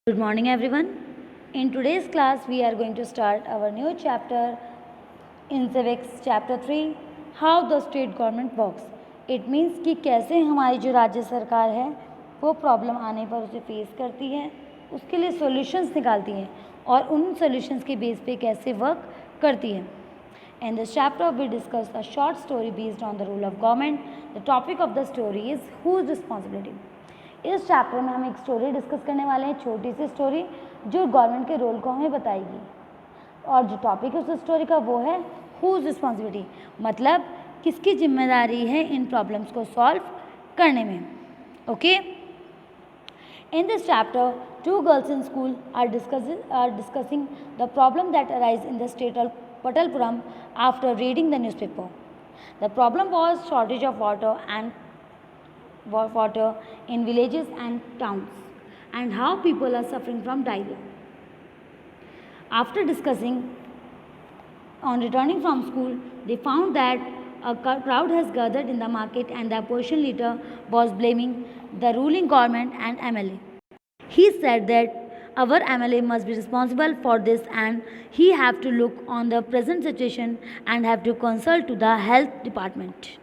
Good morning everyone. In today's class we are going to start our new chapter in civics, chapter 3, how the state government works. It means कि कैसे हमारी जो राज्य सरकार है वो प्रॉब्लम आने पर उसे फेस करती है, उसके लिए सॉल्यूशंस निकालती है और उन सॉल्यूशंस के बेस पे कैसे वर्क करती है. In this chapter we discuss a short story based on the role of government. The topic of the story is whose responsibility. इस चैप्टर में हम एक स्टोरी डिस्कस करने वाले हैं, छोटी सी स्टोरी जो गवर्नमेंट के रोल को हमें बताएगी. और जो टॉपिक है उस स्टोरी का वो है हुज रिस्पॉन्सिबिलिटी, मतलब किसकी जिम्मेदारी है इन प्रॉब्लम्स को सॉल्व करने में. Okay. In this chapter, two girls in school are discussing the problem that arise in the state of Patalpuram after reading the newspaper. The problem was shortage of water in villages and towns, and how people are suffering from diarrhea. After discussing, on returning from school, they found that a crowd has gathered in the market and the opposition leader was blaming the ruling government and MLA. He said that our MLA must be responsible for this and he have to look on the present situation and have to consult to the health department.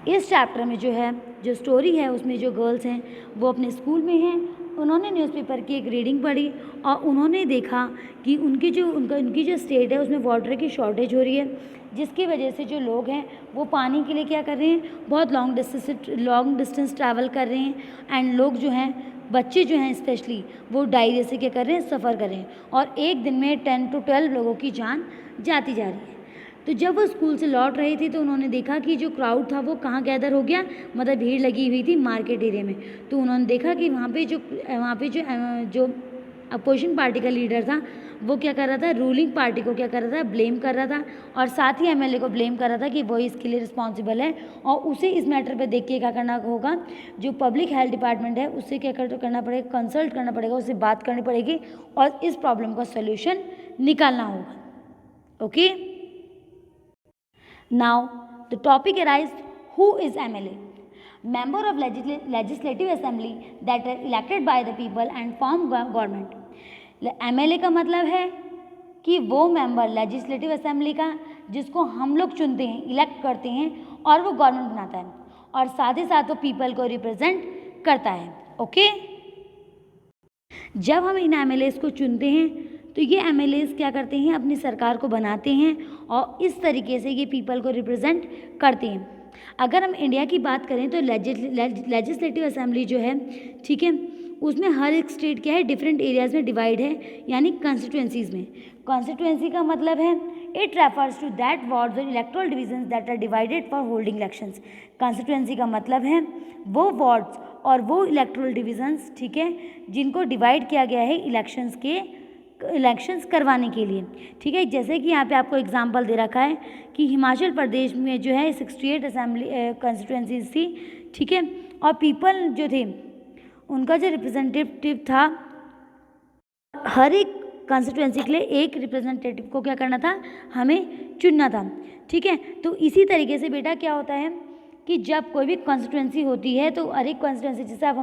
इस chapter में जो story है उसमें जो girls हैं वो अपने school में हैं. उन्होंने न्यूज़पेपर की एक रीडिंग पढ़ी और उन्होंने देखा कि उनकी जो स्टेट है उसमें वाटर की शॉर्टेज हो रही है, जिसकी वजह से जो लोग हैं वो पानी के लिए क्या कर रहे हैं, बहुत लॉन्ग डिस्टेंस ट्रैवल कर रहे हैं. एंड लोग जो हैं, बच्चे जो हैं स्पेशली, वो डायरिया से क्या कर रहे हैं, सफ़र कर रहे हैं. और एक दिन में 10 to 12 लोगों की जान जाती जा रही है. तो जब वो स्कूल से लौट रही थी तो उन्होंने देखा कि जो क्राउड था वो कहाँ गैदर हो गया, मतलब भीड़ लगी हुई थी मार्केट एरिया में. तो उन्होंने देखा कि वहाँ पे जो अपोजिशन पार्टी का लीडर था वो क्या कर रहा था, रूलिंग पार्टी को क्या कर रहा था, ब्लेम कर रहा था. और साथ ही एमएलए को ब्लेम कर रहा था कि वो इसके लिए रिस्पॉन्सिबल है और उसे इस मैटर पे देख के क्या करना होगा, जो पब्लिक हेल्थ डिपार्टमेंट है उससे क्या करना पड़ेगा, कंसल्ट करना पड़ेगा, उससे बात करनी पड़ेगी और इस प्रॉब्लम का सोल्यूशन निकालना होगा. Okay. Now the topic arises, who is MLA? Member of legislative assembly that are elected by the people and form government. MLA का मतलब है कि वो मेंबर लेजिस्लेटिव असेंबली का जिसको हम लोग चुनते हैं, इलेक्ट करते हैं और वो गवर्नमेंट बनाता है और साथ ही साथ वो पीपल को रिप्रेजेंट करता है. ओके. जब हम इन एमएलएस को चुनते हैं तो ये एमएलएस क्या करते हैं, अपनी सरकार को बनाते हैं और इस तरीके से ये पीपल को रिप्रेजेंट करते हैं. अगर हम इंडिया की बात करें तो लेजिस्लेटिव असेंबली जो है, ठीक है, उसमें हर एक स्टेट क्या है, डिफरेंट एरियाज़ में डिवाइड है, यानी कॉन्स्टिट्यूएंसीज़ में. कॉन्स्टिट्यूएंसी का मतलब है it refers to that wards और electoral divisions that are divided for holding elections. Constituency का मतलब है वो वार्ड्स और वो इलेक्टोरल डिविजन्स, ठीक है, जिनको डिवाइड किया गया है इलेक्शंस करवाने के लिए. ठीक है. जैसे कि यहाँ पे आपको एग्जांपल दे रखा है कि हिमाचल प्रदेश में जो है 68 असेंबली कॉन्स्टिट्यूएंसीज थी, ठीक है, और पीपल जो थे उनका जो रिप्रेजेंटेटिव था, हर एक कॉन्स्टिट्यूएंसी के लिए एक रिप्रेजेंटेटिव को क्या करना था, हमें चुनना था. ठीक है. तो इसी तरीके से बेटा क्या होता है कि जब कोई भी कॉन्स्टिट्यूएंसी होती है तो हर एक कॉन्स्टिट्यूएंसी, जैसे आप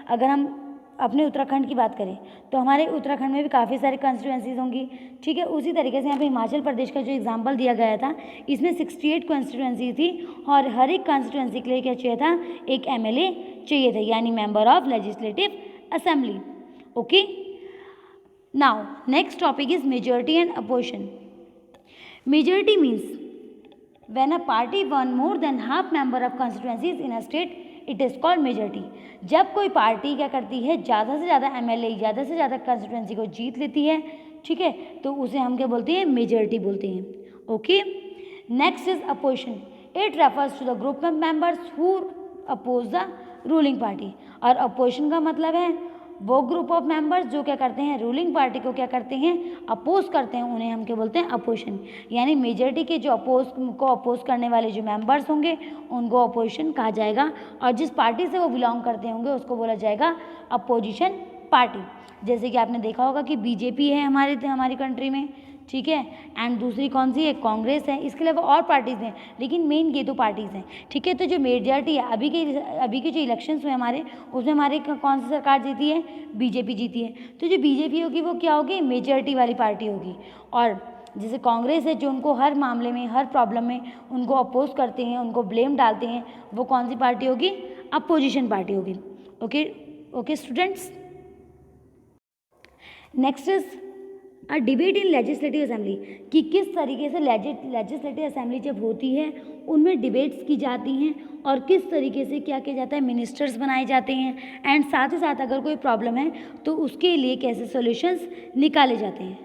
अगर हम अपने उत्तराखंड की बात करें तो हमारे उत्तराखंड में भी काफ़ी सारी कॉन्स्टिट्यूएंसीज होंगी. ठीक है. उसी तरीके से यहाँ पे हिमाचल प्रदेश का जो एग्जांपल दिया गया था इसमें 68 कॉन्स्टिट्यूएंसी थी और हर एक कॉन्स्टिट्यूएंसी के लिए क्या चाहिए था, एक एमएलए चाहिए था, यानी member of legislative assembly. Okay. Now next topic is majority and opposition. Majority means when a party won more than half member of constituencies in a state, it is called majority. जब कोई party क्या करती है, ज़्यादा से ज़्यादा MLA, ज़्यादा से ज़्यादा कंस्टिट्यूएंसी को जीत लेती है, ठीक है, तो उसे हम क्या बोलते हैं, मेजॉरिटी बोलते हैं. Okay. Next is opposition. It refers to the group of members who oppose the ruling party. और अपोजिशन का मतलब है वो ग्रुप ऑफ मेंबर्स जो क्या करते हैं, रूलिंग पार्टी को क्या करते हैं, अपोज करते हैं, उन्हें हम क्या बोलते हैं, अपोजिशन. यानी मेजॉरिटी के जो अपोज करने वाले जो मेंबर्स होंगे उनको अपोजिशन कहा जाएगा और जिस पार्टी से वो बिलोंग करते होंगे उसको बोला जाएगा अपोजिशन पार्टी. जैसे कि आपने देखा होगा कि बीजेपी है हमारी कंट्री में, ठीक है, एंड दूसरी कौन सी है, कांग्रेस है। इसके अलावा और पार्टीज़ हैं, लेकिन मेन ये दो पार्टीज़ हैं, ठीक है। तो जो मेजॉरिटी है अभी के जो इलेक्शंस हुए हमारे, उसमें हमारे कौन सी सरकार जीती है, बीजेपी जीती है। तो जो बीजेपी होगी वो क्या होगी, मेजॉरिटी वाली पार्टी होगी। और जैसे कांग्रेस है जो उनको हर मामले में, हर प्रॉब्लम में उनको अपोज करते हैं, उनको ब्लेम डालते हैं, वो कौन सी पार्टी होगी, अपोजिशन पार्टी होगी। Okay students, next is a debate in legislative assembly, कि किस तरीके से लेजिस्लेटिव असेंबली जब होती है उनमें डिबेट्स की जाती हैं और किस तरीके से क्या किया जाता है, मिनिस्टर्स बनाए जाते हैं, एंड साथ ही साथ अगर कोई प्रॉब्लम है तो उसके लिए कैसे सॉल्यूशंस निकाले जाते हैं।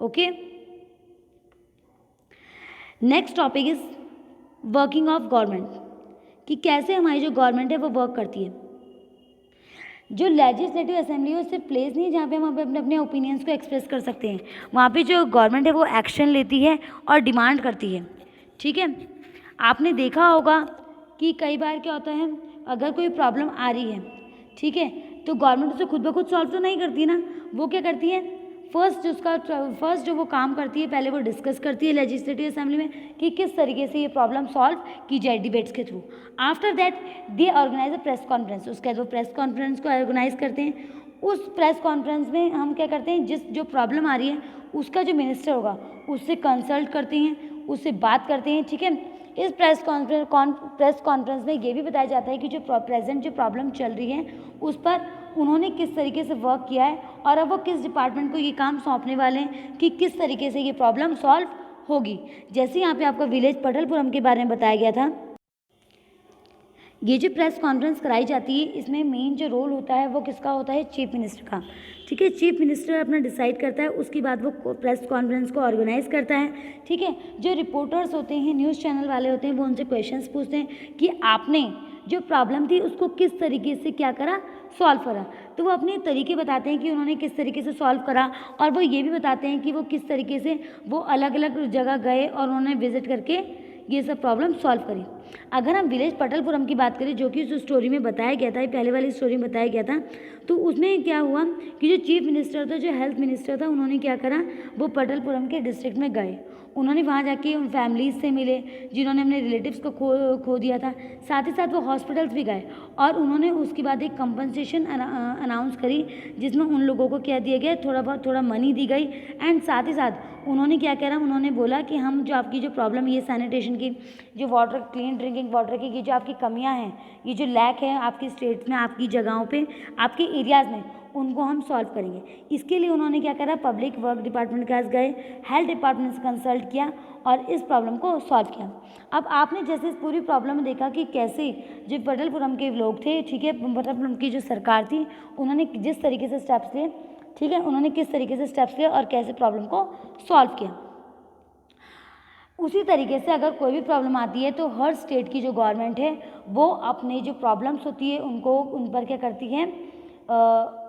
Okay, next topic is working of government, कि कैसे हमारी जो गवर्नमेंट है वो वर्क करती है। जो लेजिस्लेटिव असेंबली है सिर्फ प्लेस नहीं है जहाँ पे हम अपने ओपिनियंस को एक्सप्रेस कर सकते हैं, वहाँ पे जो गवर्नमेंट है वो एक्शन लेती है और डिमांड करती है, ठीक है। आपने देखा होगा कि कई बार क्या होता है, अगर कोई प्रॉब्लम आ रही है, ठीक है, तो गवर्नमेंट उसे खुद ब खुद सॉल्व तो नहीं करती ना, वो क्या करती है, फर्स्ट जो वो काम करती है, पहले वो डिस्कस करती है लेजिस्लेटिव असेंबली में कि किस तरीके से ये प्रॉब्लम सॉल्व की जाए डिबेट्स के through. After that they organise a press conference, उसके बाद वो प्रेस कॉन्फ्रेंस को ऑर्गेनाइज करते हैं। उस प्रेस कॉन्फ्रेंस में हम क्या करते हैं, जो प्रॉब्लम आ रही है उसका जो मिनिस्टर होगा उससे कंसल्ट करते हैं, उससे बात करते हैं, ठीक है। इस प्रेस कॉन्फ्रेंस में ये भी बताया जाता है कि जो प्रेजेंट जो प्रॉब्लम चल रही है उस पर उन्होंने किस तरीके से वर्क किया है और अब वो किस डिपार्टमेंट को ये काम सौंपने वाले हैं कि किस तरीके से ये प्रॉब्लम सॉल्व होगी। जैसे यहाँ पे आपको विलेज पटलपुरम के बारे में बताया गया था, ये जो प्रेस कॉन्फ्रेंस कराई जाती है इसमें मेन जो रोल होता है वो किसका होता है, चीफ मिनिस्टर का, ठीक है। चीफ मिनिस्टर अपना डिसाइड करता है, उसके बाद वो प्रेस कॉन्फ्रेंस को ऑर्गेनाइज करता है, ठीक है। जो रिपोर्टर्स होते हैं, न्यूज़ चैनल वाले होते हैं, वो उनसे क्वेश्चंस पूछते हैं कि आपने जो प्रॉब्लम थी उसको किस तरीके से क्या करा, सॉल्व करा। तो वो अपने तरीके बताते हैं कि उन्होंने किस तरीके से सॉल्व करा, और वो ये भी बताते हैं कि वो किस तरीके से वो अलग अलग जगह गए और उन्होंने विजिट करके ये सब प्रॉब्लम सॉल्व करी। अगर हम विलेज पटलपुरम की बात करें, जो कि उस स्टोरी में बताया गया था, पहले वाली स्टोरी में बताया गया था, तो उसमें क्या हुआ कि जो चीफ मिनिस्टर था, जो हेल्थ मिनिस्टर था, उन्होंने क्या करा, वो पटलपुरम के डिस्ट्रिक्ट में गए। उन्होंने वहाँ जाके उन फैमिलीज़ से मिले जिन्होंने अपने रिलेटिव्स को खो दिया था, साथ ही साथ वो हॉस्पिटल्स भी गए और उन्होंने उसके बाद एक कंपनसेशन अनाउंस करी जिसमें उन लोगों को क्या दिया गया, थोड़ा मनी दी गई, एंड साथ ही साथ उन्होंने क्या करा, उन्होंने बोला कि हम जो आपकी जो प्रॉब्लम ये सैनिटेशन की, जो वाटर, क्लीन ड्रिंकिंग वाटर की, ये जो आपकी कमियां हैं, ये जो लैक है आपकी स्टेट्स में, आपकी जगहों पे, आपके एरियाज़ में, उनको हम सॉल्व करेंगे। इसके लिए उन्होंने क्या करा, पब्लिक वर्क डिपार्टमेंट के पास गए, हेल्थ डिपार्टमेंट से कंसल्ट किया और इस प्रॉब्लम को सॉल्व किया। अब आपने जैसे इस पूरी प्रॉब्लम में देखा कि कैसे जो पटलपुरम के लोग थे, ठीक है, पटलपुरम की जो सरकार थी, उन्होंने जिस तरीके से स्टेप्स लिए, ठीक है, उन्होंने किस तरीके से स्टेप्स लिए और कैसे प्रॉब्लम को सॉल्व किया। उसी तरीके से अगर कोई भी प्रॉब्लम आती है तो हर स्टेट की जो गवर्नमेंट है वो अपने जो प्रॉब्लम्स होती है उनको, उन पर क्या करती है,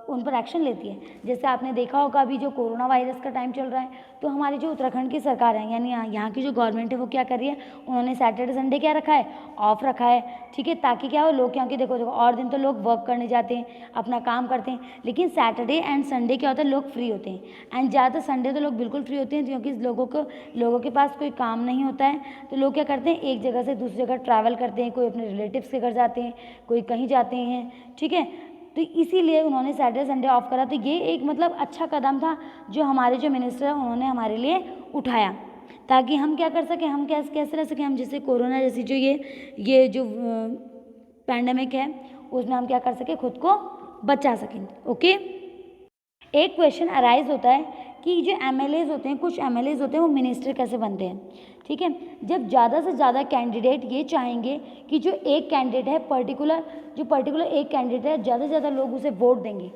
उन पर एक्शन लेती है। जैसे आपने देखा होगा अभी जो कोरोना वायरस का टाइम चल रहा है, तो हमारी जो उत्तराखंड की सरकार है, यानी यहाँ की जो गवर्नमेंट है वो क्या कर रही है, उन्होंने सैटरडे संडे क्या रखा है, ऑफ रखा है, ठीक है, ताकि क्या हो, लोग, क्योंकि देखो और दिन तो लोग वर्क करने जाते हैं, अपना काम करते हैं, लेकिन सैटरडे एंड संडे क्या होता है, लोग फ्री होते हैं, एंड ज़्यादातर संडे तो लोग बिल्कुल फ्री होते हैं क्योंकि लोगों के पास कोई काम नहीं होता है, तो लोग क्या करते हैं, एक जगह से दूसरी जगह ट्रैवल करते हैं, कोई अपने रिलेटिव्स के घर जाते हैं, कोई कहीं जाते हैं, ठीक है। तो इसीलिए उन्होंने सैटरडे संडे ऑफ करा। तो ये एक मतलब अच्छा कदम था जो हमारे जो मिनिस्टर हैं उन्होंने हमारे लिए उठाया, ताकि हम क्या कर सकें, हम कैसे रह सकें, हम जैसे कोरोना जैसी जो ये जो पैंडेमिक है उसमें हम क्या कर सकें, खुद को बचा सकें। ओके, एक क्वेश्चन अराइज होता है कि जो एमएलएज होते हैं, कुछ एमएलएज होते हैं वो मिनिस्टर कैसे बनते हैं, ठीक है। जब ज़्यादा से ज़्यादा कैंडिडेट ये चाहेंगे कि जो एक कैंडिडेट है पर्टिकुलर एक कैंडिडेट है, ज़्यादा से ज़्यादा लोग उसे वोट देंगे,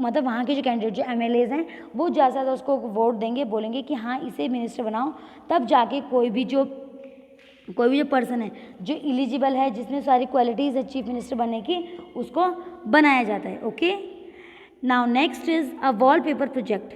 मतलब वहाँ के जो कैंडिडेट जो एमएलएज हैं वो ज़्यादा से ज़्यादा उसको वोट देंगे, बोलेंगे कि हाँ इसे मिनिस्टर बनाओ, तब जाके कोई भी जो पर्सन है जो एलिजिबल है, जिसमें सारी क्वालिटीज़ है चीफ मिनिस्टर बनने की, उसको बनाया जाता है। Okay, now next is a wallpaper project.